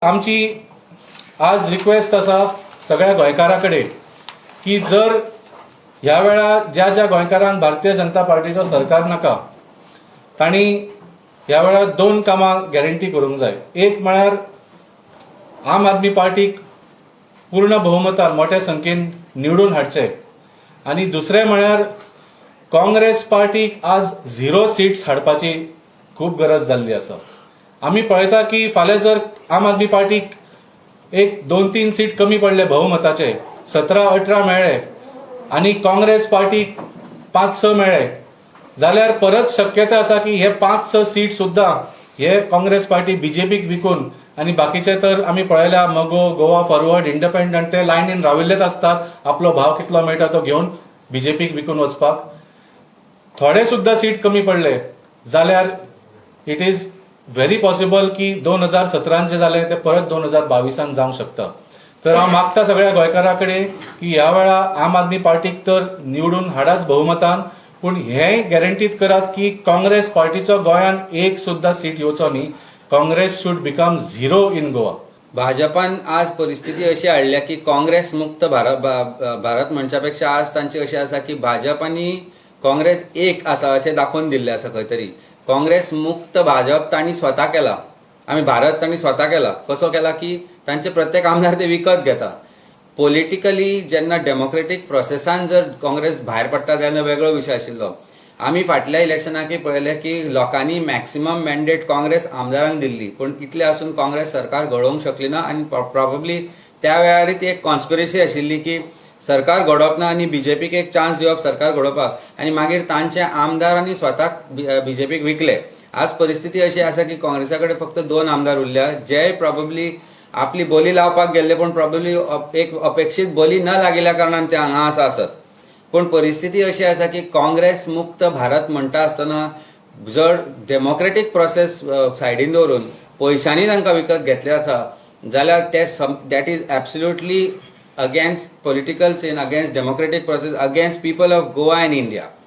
आमची आज रिक्वेस्ट असा सगळ्या गोंयकारां कडेन की जर ह्या वेळा ज्या ज्या गोंयकारांक भारतीय जनता पार्टीचो सरकार नाका तांणी ह्या वेळा दोन कामां गॅरंटी करूंक जाय। एक म्हळ्यार आम आदमी पार्टीक पूर्ण बहुमतान मोठ्या संख्येन निवडून हाडचे आणि दुसरें म्हळ्यार काँग्रेस पार्टीक आज 0 सीट्स हाडपाची खूब गरज जाल्ली आसा। आमी पळयता की फाल्यां जर आम आदमी पार्टीक एक 2-3 सीट कमी पडले बहुमताचे 17-18 मेळ्ळे आणि काँग्रेस पार्टीक 5-6 मेळ्ळे जाल्यार परत शक्यता आसा की हे 5-6 सीट सुद्धा हे काँग्रेस पार्टी बीजेपीक विकून आणि बाकीचे तर आमी पळयल्या मगो गोवा फॉरवर्ड इंडिपेंडंट ते लायनीन राविल्लेच असतात आपलो भाव कितलो मेळटा तो घेवन बीजेपीक विकून वचपाक। थोडे सुद्धा सीट कमी पडले जाल्यार इट इज व्हेरी पॉसिबल की 2017 जे जाले ते परत 2022 जावंक शकता। तर हांव मागता सगळ्या गोंयकारां कडेन की ह्या वेळा आम आदमी पार्टीक तर निवडून हाडाच बहुमतान, पूण हेंय गॅरंटीत करात की काँग्रेस पार्टीचो गोंयान एक सुद्धा सीट येवचो न्ही। Congress should become 0 in Goa. भाजपान आज परिस्थिती अशी हाडल्या की काँग्रेस मुक्त भारत म्हणच्यापेक्षा आज तांची अशी आसा की भाजप आनी काँग्रेस एक आसा अशें दाखोवन दिल्ले आसा खंय तरी। काँग्रेस मुक्त भाजप तांणी स्वता केला, आमी भारत तांणी स्वता केला। कसो केला की तांचे प्रत्येक आमदार ते विकत घेता। पॉलिटिकली जेन्ना डेमोक्रेटीक प्रोसेसान जर काँग्रेस भायर पडटा तेन्ना वेगळो विशय आशिल्लो। आमी फाटल्या इलेक्शनाक पळयलें की लोकांनी मॅक्सिमम मॅन्डेट काँग्रेस आमदारांक दिल्ली, पूण इतले आसून काँग्रेस सरकार घडोवंक शकली ना आनी प्रॉबेबली त्या वेळार ती एक कॉन्स्पिरसी आशिल्ली की सरकार घडोवप ना आनी बीजेपीक एक चान्स दिवप सरकार घडोवपाक आनी मागीर तांचे आमदारांनी स्वताक बीजेपीक विकले। आज परिस्थिती अशी आसा की काँग्रेसा कडेन फक्त 2 आमदार उरल्या जे प्रॉबेबली आपली बोली लावपाक गेल्ले, पूण प्रॉबेबली एक अपेक्षीत बोली न लागिल्ल्या कारणान ते हांगा आसात। पूण परिस्थिती अशी आसा की काँग्रेस मुक्त भारत म्हणटा आसतना जर डेमोक्रेटीक प्रोसेस सायडीन दवरून पयशांनी तांकां विकत घेतले आसा जाल्यार ते that is absolutely against political scene, against democratic process, against people of Goa and India.